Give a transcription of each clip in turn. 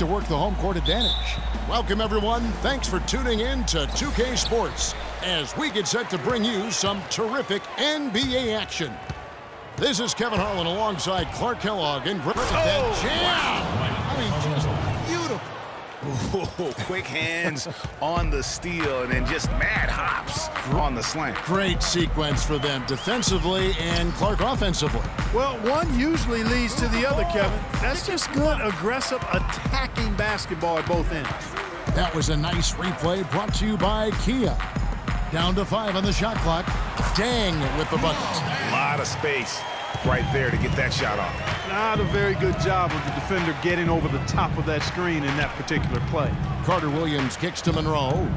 to work the home court advantage. Welcome, everyone. Thanks for tuning in to 2K Sports as we get set to bring you some terrific NBA action. This is Kevin Harlan alongside Clark Kellogg and Greg. That jam! I mean, just beautiful. Ooh, quick hands on the steal and then just mad hops on the slant. Great sequence for them defensively and Clark offensively. Well, one usually leads to the other, Kevin. That's just good, aggressive, attacking basketball at both ends. That was a nice replay brought to you by Kia. Down to 5 on the shot clock. Dang with the bucket. A lot of space right there to get that shot off. Not a very good job of the defender getting over the top of that screen in that particular play. Carter Williams kicks to Monroe.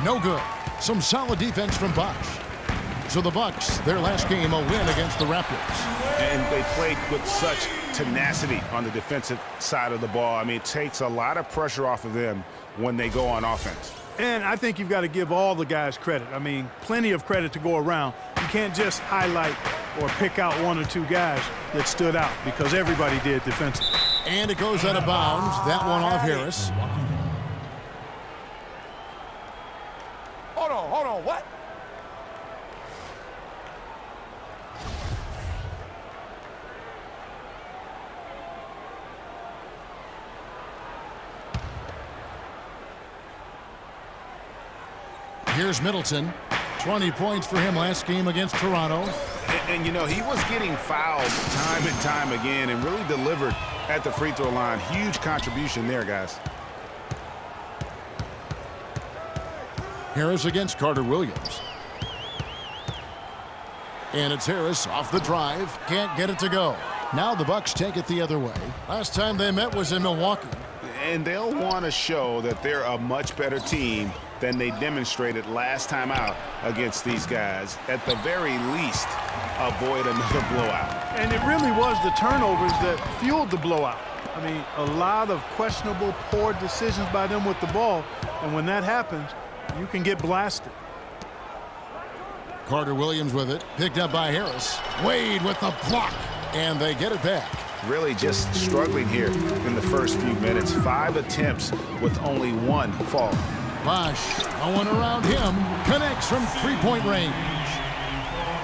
No good. Some solid defense from Bosch. So the Bucks, their last game, a win against the Raptors. And they played with such tenacity on the defensive side of the ball. I mean, it takes a lot of pressure off of them when they go on offense. And I think you've got to give all the guys credit. I mean, plenty of credit to go around. You can't just highlight or pick out one or two guys that stood out because everybody did defensively. And it goes out of bounds. That one off Harris. Hold on, what? Here's Middleton. 20 points for him last game against Toronto. And you know, he was getting fouled time and time again and really delivered at the free throw line. Huge contribution there, guys. Harris against Carter Williams. And it's Harris off the drive. Can't get it to go. Now the Bucks take it the other way. Last time they met was in Milwaukee. And they'll want to show that they're a much better team than they demonstrated last time out against these guys. At the very least, avoid another blowout. And it really was the turnovers that fueled the blowout. I mean, a lot of questionable, poor decisions by them with the ball. And when that happens, you can get blasted. Carter Williams with it. Picked up by Harris. Wade with the block. And they get it back. Really just struggling here in the first few minutes. 5 attempts with only 1 fall. Bosch, no one around him, connects from three-point range.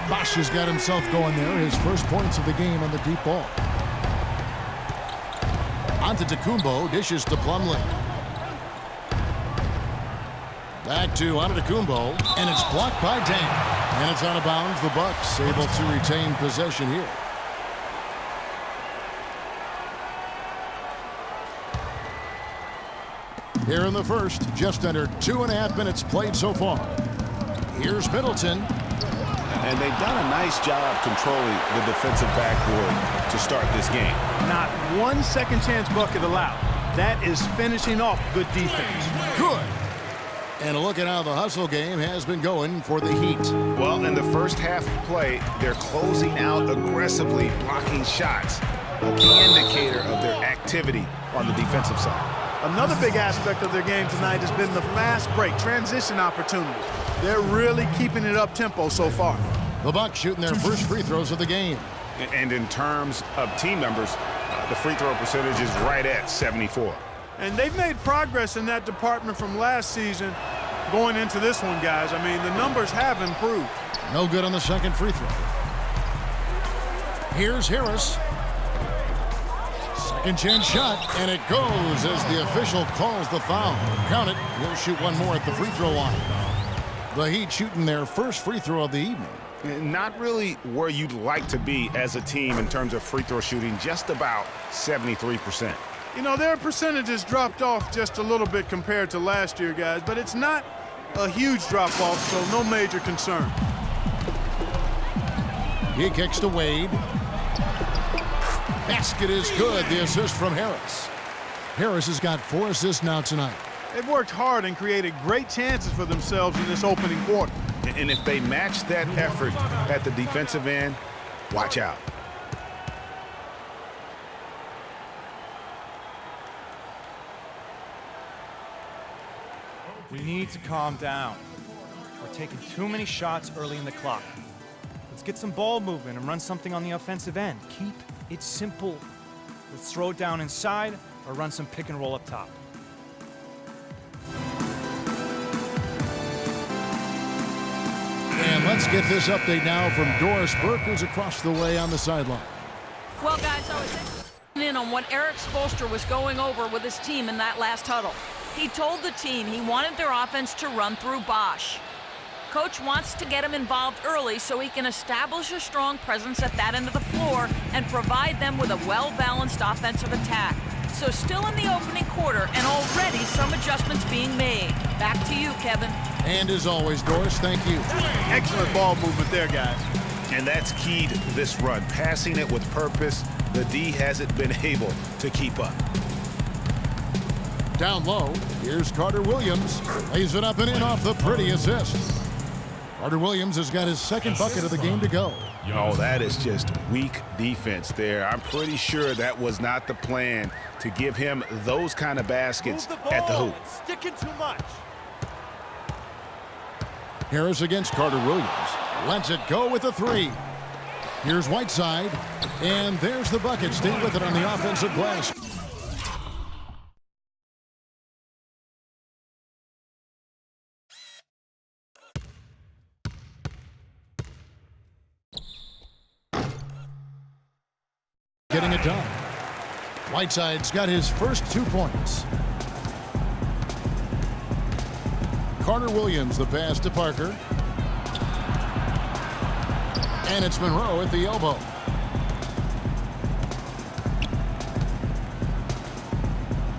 Bosch has got himself going there, his first points of the game on the deep ball. Onto Antetokounmpo, dishes to Plumlee. Back to Antetokounmpo, and it's blocked by Dame. And it's out of bounds. The Bucks able to retain possession here. Here in the first, just under 2.5 minutes played so far. Here's Middleton. And they've done a nice job controlling the defensive backboard to start this game. Not one second chance bucket allowed. That is finishing off good defense. Good. And look at how the hustle game has been going for the Heat. Well, in the first half of play, they're closing out aggressively, blocking shots. A key indicator of their activity on the defensive side. Another big aspect of their game tonight has been the fast break, transition opportunities. They're really keeping it up-tempo so far. The Bucks shooting their first free throws of the game. And in terms of team numbers, the free throw percentage is right at 74. And they've made progress in that department from last season going into this one, guys. I mean, the numbers have improved. No good on the second free throw. Here's Harris. Second chance shot, and it goes as the official calls the foul. Count it. He'll shoot one more at the free throw line. The Heat shooting their first free throw of the evening. Not really where you'd like to be as a team in terms of free throw shooting, just about 73%. You know, their percentages dropped off just a little bit compared to last year, guys, but it's not a huge drop-off, so no major concern. He kicks to Wade. Basket is good. The assist from Harris. Harris has got 4 assists now tonight. They've worked hard and created great chances for themselves in this opening quarter. And if they match that effort at the defensive end, watch out. We need to calm down. We're taking too many shots early in the clock. Let's get some ball movement and run something on the offensive end. Keep it simple. Let's throw it down inside or run some pick and roll up top. And let's get this update now from Doris Burke, who's across the way on the sideline. Well, guys, I was in on what Eric Spoelstra was going over with his team in that last huddle. He told the team he wanted their offense to run through Bosch. Coach wants to get him involved early so he can establish a strong presence at that end of the floor and provide them with a well-balanced offensive attack. So still in the opening quarter and already some adjustments being made. Back to you, Kevin. And as always, Doris, thank you. Excellent ball movement there, guys. And that's key to this run. Passing it with purpose, the D hasn't been able to keep up. Down low, here's Carter Williams. Lays it up and in off the pretty assist. Carter Williams has got his second bucket of the game to go. Oh, that is just weak defense there. I'm pretty sure that was not the plan to give him those kind of baskets at the hoop. Sticking too much. Harris against Carter Williams. Lets it go with a three. Here's Whiteside. And there's the bucket. Stay with it on the offensive glass. Getting it done. Whiteside's got his first 2 points. Carter Williams, the pass to Parker. And it's Monroe at the elbow.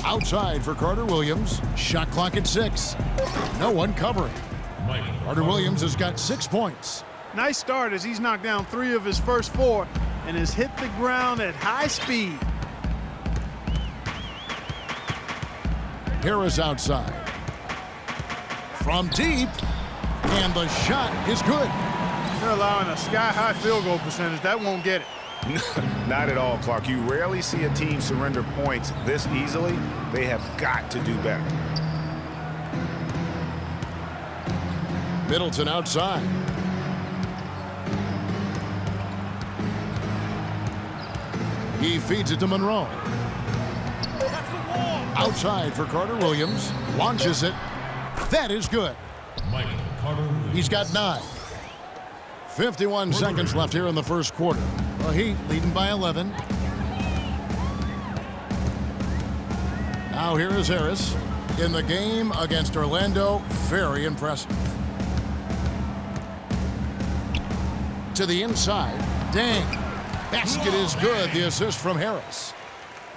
Outside for Carter Williams. Shot clock at 6. No one covering. Carter Williams has got 6 points. Nice start as he's knocked down 3 of his first 4 and has hit the ground at high speed. Harris outside. From deep. And the shot is good. They're allowing a sky-high field goal percentage. That won't get it. Not at all, Clark. You rarely see a team surrender points this easily. They have got to do better. Middleton outside. He feeds it to Monroe. Outside for Carter Williams. Launches it. That is good. He's got 9. 51 seconds left here in the first quarter. The Heat leading by 11. Now here is Harris in the game against Orlando. Very impressive. To the inside. Dang. Basket is good. The assist from Harris.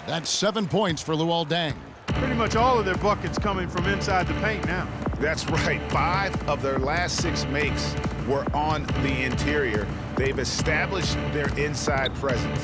That's 7 points for Luol Deng. Pretty much all of their buckets coming from inside the paint now. That's right. 5 of their last 6 makes were on the interior. They've established their inside presence.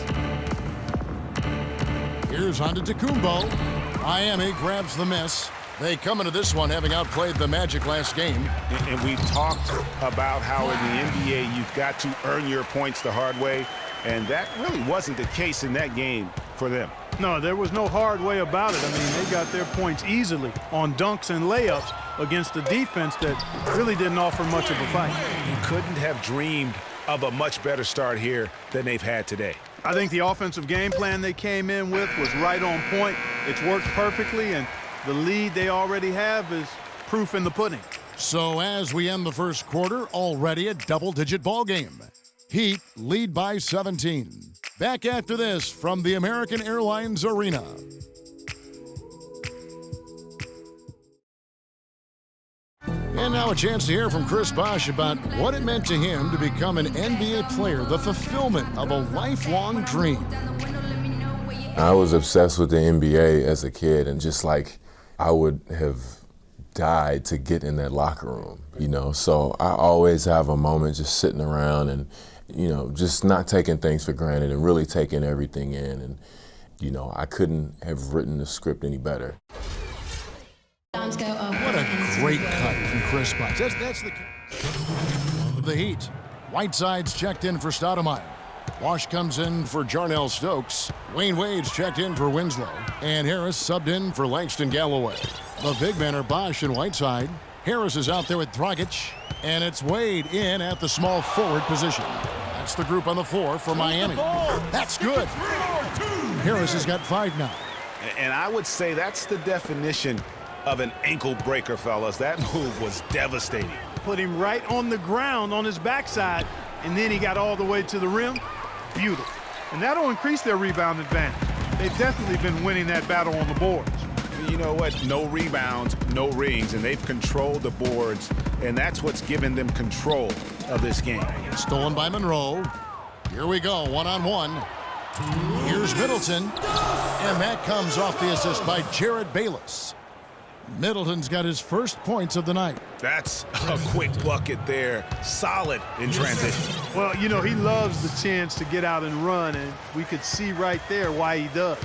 Here's Antetokounmpo. Miami grabs the miss. They come into this one having outplayed the Magic last game. And we've talked about how in the NBA you've got to earn your points the hard way, and that really wasn't the case in that game for them. No, there was no hard way about it. I mean, they got their points easily on dunks and layups against a defense that really didn't offer much of a fight. You couldn't have dreamed of a much better start here than they've had today. I think the offensive game plan they came in with was right on point. It's worked perfectly, and the lead they already have is proof in the pudding. So as we end the first quarter, already a double-digit ball game. Heat lead by 17. Back after this from the American Airlines Arena. And now a chance to hear from Chris Bosh about what it meant to him to become an NBA player, the fulfillment of a lifelong dream. I was obsessed with the NBA as a kid, and just like I would have died to get in that locker room, you know. So I always have a moment just sitting around and, you know, just not taking things for granted and really taking everything in. And, you know, I couldn't have written the script any better. What a great cut from Chris Bosh. That's the Heat. Whiteside's checked in for Stoudemire. Bosh comes in for Jarnell Stokes. Wayne Wade's checked in for Winslow. And Harris subbed in for Langston Galloway. The big men are Bosh and Whiteside. Harris is out there with Dragic. And it's Wade in at the small forward position. That's the group on the floor for Miami. That's good. Harris has got 5 now. And I would say that's the definition of an ankle breaker, fellas. That move was devastating. Put him right on the ground on his backside, and then he got all the way to the rim. Beautiful. And that'll increase their rebound advantage. They've definitely been winning that battle on the boards. You know what? No rebounds, no rings, and they've controlled the boards, and that's what's given them control of this game. Stolen by Monroe. Here we go, one-on-one. Here's Middleton, and that comes off the assist by Jared Bayless. Middleton's got his first points of the night. That's a quick bucket there. Solid in transition. Well, you know, he loves the chance to get out and run, and we could see right there why he does.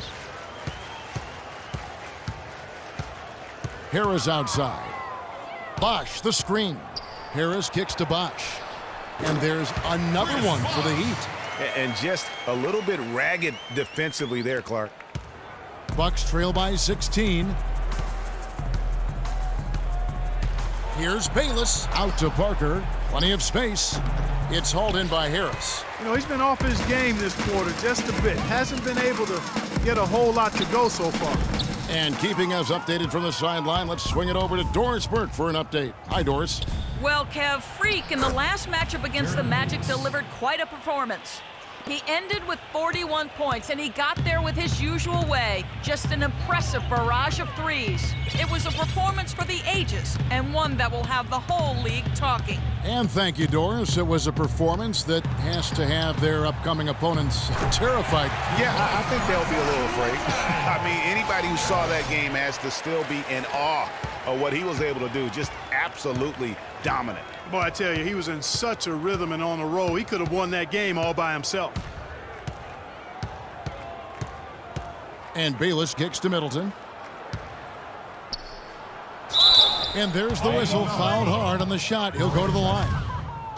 Harris outside. Bosch, the screen. Harris kicks to Bosch. And there's another one for the Heat. And just a little bit ragged defensively there, Clark. Bucks trail by 16. Here's Bayless out to Parker. Plenty of space. It's hauled in by Harris. You know, he's been off his game this quarter just a bit. Hasn't been able to get a whole lot to go so far. And keeping us updated from the sideline, let's swing it over to Doris Burke for an update. Hi, Doris. Well, Kev, Freak in the last matchup against the Magic delivered quite a performance. He ended with 41 points, and he got there with his usual way. Just an impressive barrage of threes. It was a performance for the ages, and one that will have the whole league talking. And thank you, Doris. It was a performance that has to have their upcoming opponents terrified. Yeah, I think they'll be a little afraid. I mean, anybody who saw that game has to still be in awe of what he was able to do. Just absolutely dominant. Boy, I tell you, he was in such a rhythm and on a roll. He could have won that game all by himself. And Bayless kicks to Middleton. And there's the whistle. Fouled hard on the shot. He'll go to the line.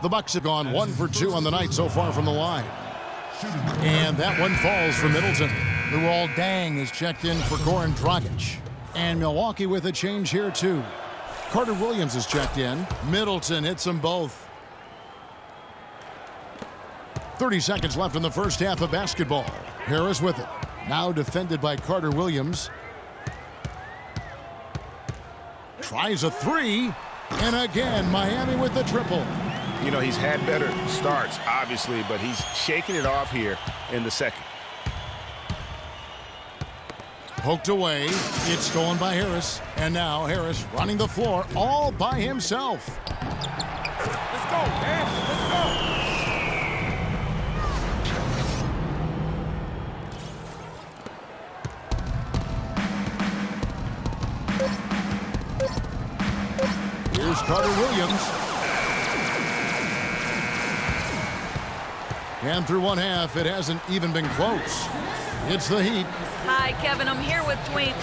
The Bucks have gone 1 for 2 on the night so far from the line. And that one falls for Middleton. Luol Deng is checked in for Goran Dragic. And Milwaukee with a change here, too. Carter Williams is checked in. Middleton hits them both. 30 seconds left in the first half of basketball. Harris with it. Now defended by Carter Williams. Tries a three. And again, Miami with the triple. You know, he's had better starts, obviously, but he's shaking it off here in the second. Poked away. It's stolen by Harris. And now Harris running the floor all by himself. Let's go, man. Let's go. Here's Carter Williams. And through one half, it hasn't even been close. It's the Heat. Hi, Kevin. I'm here with Dwayne.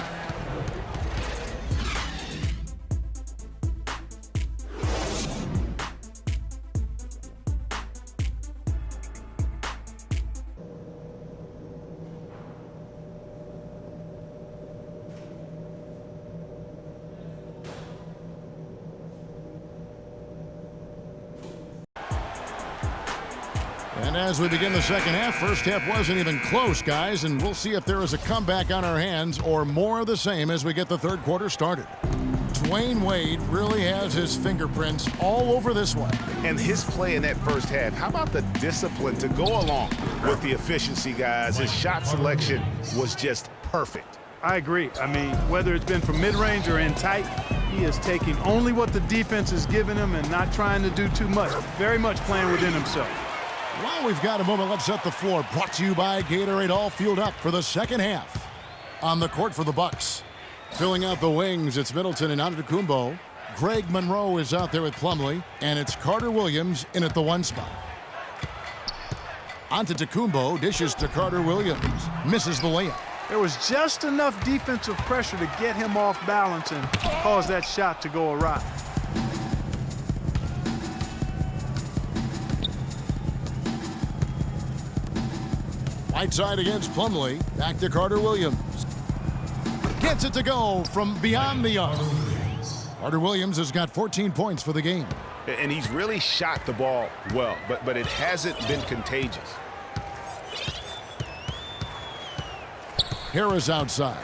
And as we begin the second half, first half wasn't even close, guys, and we'll see if there is a comeback on our hands or more of the same as we get the third quarter started. Dwayne Wade really has his fingerprints all over this one. And his play in that first half, how about the discipline to go along with the efficiency, guys? His shot selection was just perfect. I agree. I mean, whether it's been from mid-range or in tight, he is taking only what the defense is giving him and not trying to do too much. Very much playing within himself. While we've got a moment, let's set the floor. Brought to you by Gatorade, all fueled up for the second half. On the court for the Bucks. Filling out the wings, it's Middleton and Antetokounmpo. Greg Monroe is out there with Plumlee, and it's Carter Williams in at the 1 spot. Antetokounmpo dishes to Carter Williams. Misses the layup. There was just enough defensive pressure to get him off balance and cause that shot to go awry. Right side against Plumlee. Back to Carter Williams. Gets it to go from beyond the arc. Carter Williams has got 14 points for the game. And he's really shot the ball well, but it hasn't been contagious. Harris outside.